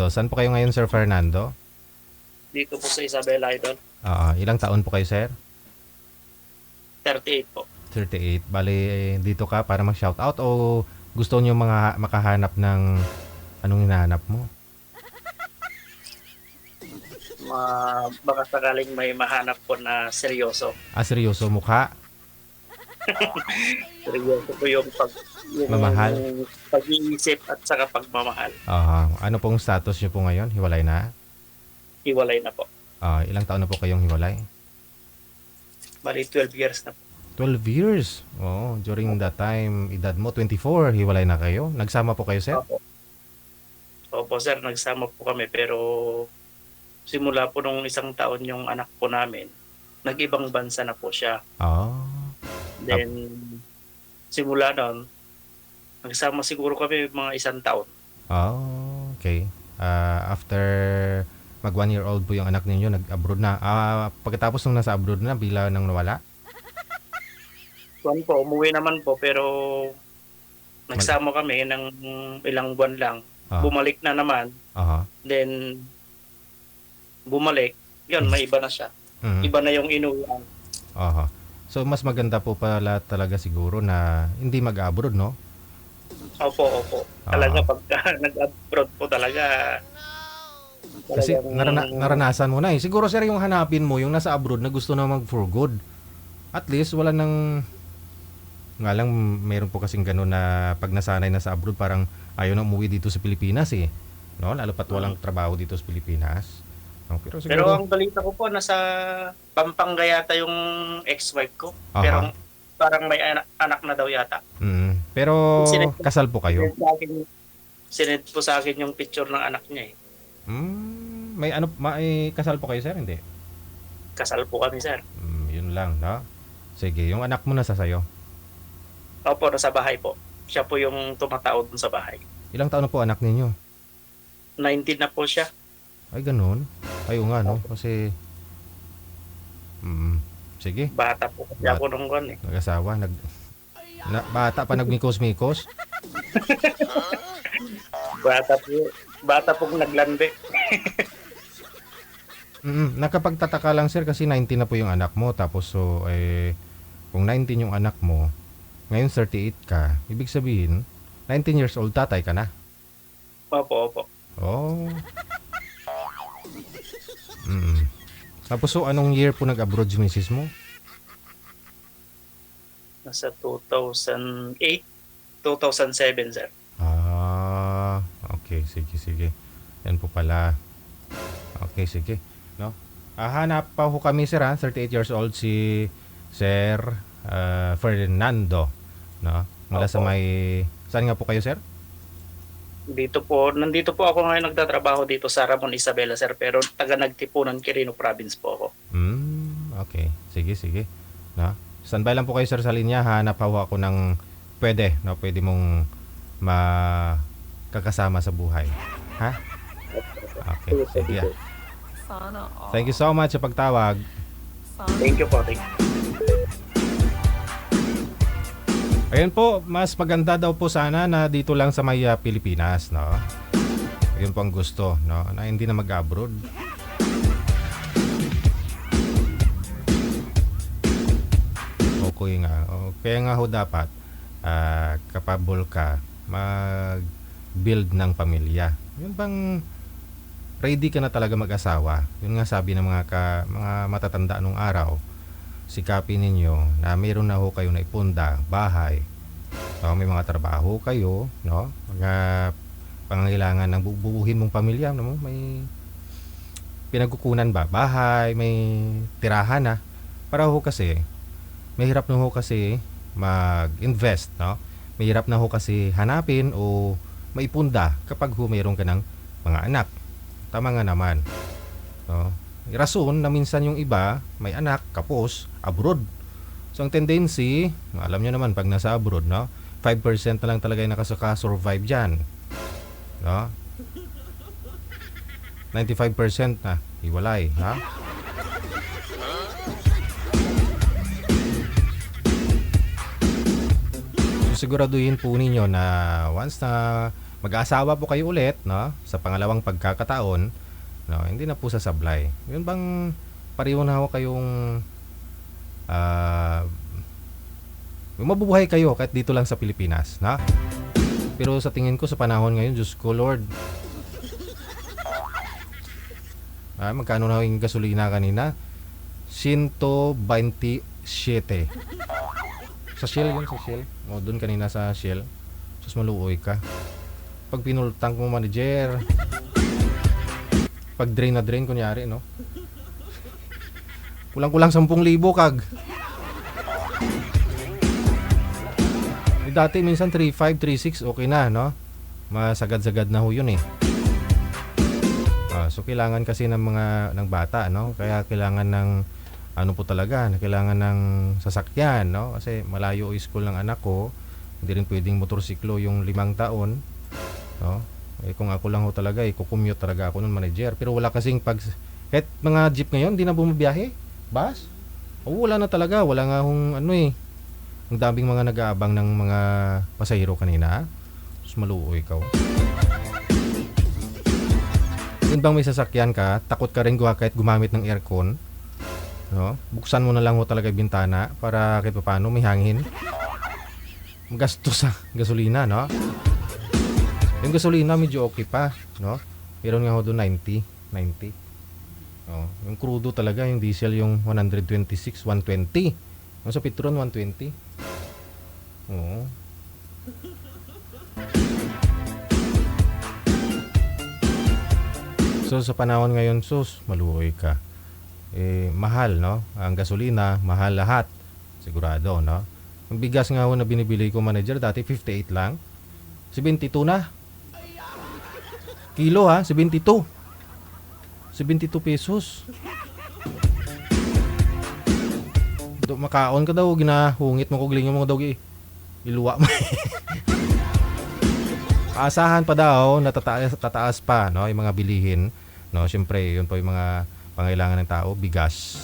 Fernando. Saan po kayo ngayon, Sir Fernando? Dito po sa Isabela Idol. Ilang taon po kayo, sir? 38 po. 38. Bali, dito ka para mag-shoutout o gusto niyo mga makahanap ng anong hinahanap mo? Baka sakaling may mahanap po na seryoso. Seryoso mukha? Seryoso po yung Mamahal? pag-iisip at saka pagmamahal. Ano pong status niyo po ngayon? Hiwalay na? Hiwalay na po. Ilang taon na po kayong hiwalay? Bali 12 years na po. 12 years. During that time, edad mo 24, hiwalay na kayo. Nagsama po kayo, sir? Opo sir, nagsama po kami pero simula po nung isang taon yung anak po namin, nag-ibang bansa na po siya. Then, simula nun, nagsama siguro kami mga isang taon. Okay. After mag 1 year old po yung anak ninyo, nag-abroad na. Pagkatapos nung nasa abroad na, bigla nang nawala? Umuwi naman po pero nagsama kami ng ilang buwan lang. Bumalik na naman. Then, bumalik. Yun, may iba na siya. Iba na yung inuwian. So, mas maganda po pala talaga siguro na hindi mag-abroad, no? Opo. Talaga pagka nag-abroad po talaga. Kasi naranasan mo na eh. Siguro sir yung hanapin mo, yung nasa abroad na gusto na mag for good. At least wala nang nga lang meron po kasing gano'n na pag nasanay na sa abroad parang ayaw na umuwi dito sa Pilipinas eh. No? Lalo pat walang trabaho dito sa Pilipinas. Pero ang balita ko po nasa Pampanga yata yung ex-wife ko. Pero parang may anak na daw yata. Pero kasal po kayo? Sinend po sa akin yung picture ng anak niya eh. May kasal po kayo, sir? Hindi? Kasal po kami, sir. Yun lang, no? Sige, yung anak mo nasa sayo? Opo, nasa bahay po. Siya po yung tumatao dun sa bahay. Ilang taon na po anak ninyo? 19 na po siya. Ay, ganun? Ay, nga, no? Kasi sige. Bata po kasi ako nung eh. Nag-asawa, bata pa nagmikos-mikos? Bata po naglande. Nakapagtataka lang sir kasi 19 na po yung anak mo tapos kung 19 yung anak mo ngayon 38 ka, ibig sabihin 19 years old tatay ka na? Opo. Tapos anong year po nag-abroad si misis mo? Nasa 2008, 2007 sir. Okay, sige. Yan po pala. Okay, sige. No? Hanap pa ho kami sir 38 years old si Sir Fernando. No? Mula sa saan nga po kayo sir? Nandito po ako ngayon nagtatrabaho dito sa Ramon Isabela sir pero taga Nagtipunan, Quirino Province po ako. Okay, sige. No? Standby lang po kayo sir sa linya, hanap po ako ng pwede mong makakasama sa buhay. Ha? Okay, sige. Thank you so much sa pagtawag. Thank you po. Ayun po, mas maganda daw po sana na dito lang sa Pilipinas, no? Ayun po ang gusto, no? Na hindi na mag-abroad. Okay nga. Kaya nga ho dapat capable ka mag-build ng pamilya. Yun bang ready ka na talaga mag-asawa? Yun nga sabi ng mga matatanda nung araw, sikapin ninyo na mayroon na ho kayo na ipunda, bahay. May mga trabaho kayo, no? Mga pangangailangan ng bubuhin mong pamilya, no? May pinagkukunan ba? Bahay, may tirahan na. Para ho kasi, mahirap na ho kasi mag-invest, no? Mahirap na ho kasi hanapin o maipunda kapag ho mayroon ka ng mga anak. Tama nga naman. No? Rason na minsan yung iba may anak kapos abroad. So ang tendency, alam nyo naman pag nasa abroad, no? 5% na lang talaga yung nakasaka-survive dyan. No? 95% na hiwalay, ha? So siguraduhin po ninyo na once na mag-aasawa po kayo ulit, no? Sa pangalawang pagkakataon, no? Hindi na po sa sablay. Yun bang pareho na ho kayong mabubuhay kayo kahit dito lang sa Pilipinas, na? Pero sa tingin ko sa panahon ngayon, Diyos ko Lord, magkano na yung gasolina kanina? 127. Sa Shell yun, sa Shell. O, doon kanina sa Shell. Sus, maluoy ka. Pag pinultang mo, manager. Pag drain na drain, kunyari, no? Kulang-kulang 10,000 kag. Dati minsan 3.5, 3.6 okay na, no? Masagad-sagad na ho yun eh. So kailangan kasi ng bata, no? Kaya kailangan ng ano po talaga, kailangan ng sasakyan, no? Kasi malayo yung school ng anak ko. Hindi rin pwedeng motorsiklo yung 5 taon, no? Eh kung ako lang ho talaga, kukumute talaga ako ng manager. Pero wala kasing kahit mga jeep ngayon, hindi na bumabiyahe. Bus? Wala na talaga, wala nga hong ano eh. Ang daming mga nag-aabang ng mga pasahero kanina. Mas maluoy ikaw. Yun bang may sasakyan ka, takot ka rin kahit gumamit ng aircon, no? Buksan mo na lang ho talaga yung bintana para kahit paano may hangin. Gastos sa gasolina, no? Yung gasolina medyo okay pa, no? Meron nga ho doon 90. Yung crudo talaga, yung diesel yung 126, 120. Yung sa Petron 120. Oo. So sa panahon ngayon, sus, maluoy ka. Mahal, no? Ang gasolina, mahal lahat. Sigurado, no? Ang bigas nga ho na binibili ko, manager, dati 58 lang. 72 na. Kilo ha, 72. 72 pesos. Makaon ka daw, ginahungit mo kugling mo daw iluwa mo. Aasahan pa daw na tataas pa, no, yung mga bilihin, no. Syempre, yun po yung mga pangailangan ng tao, bigas.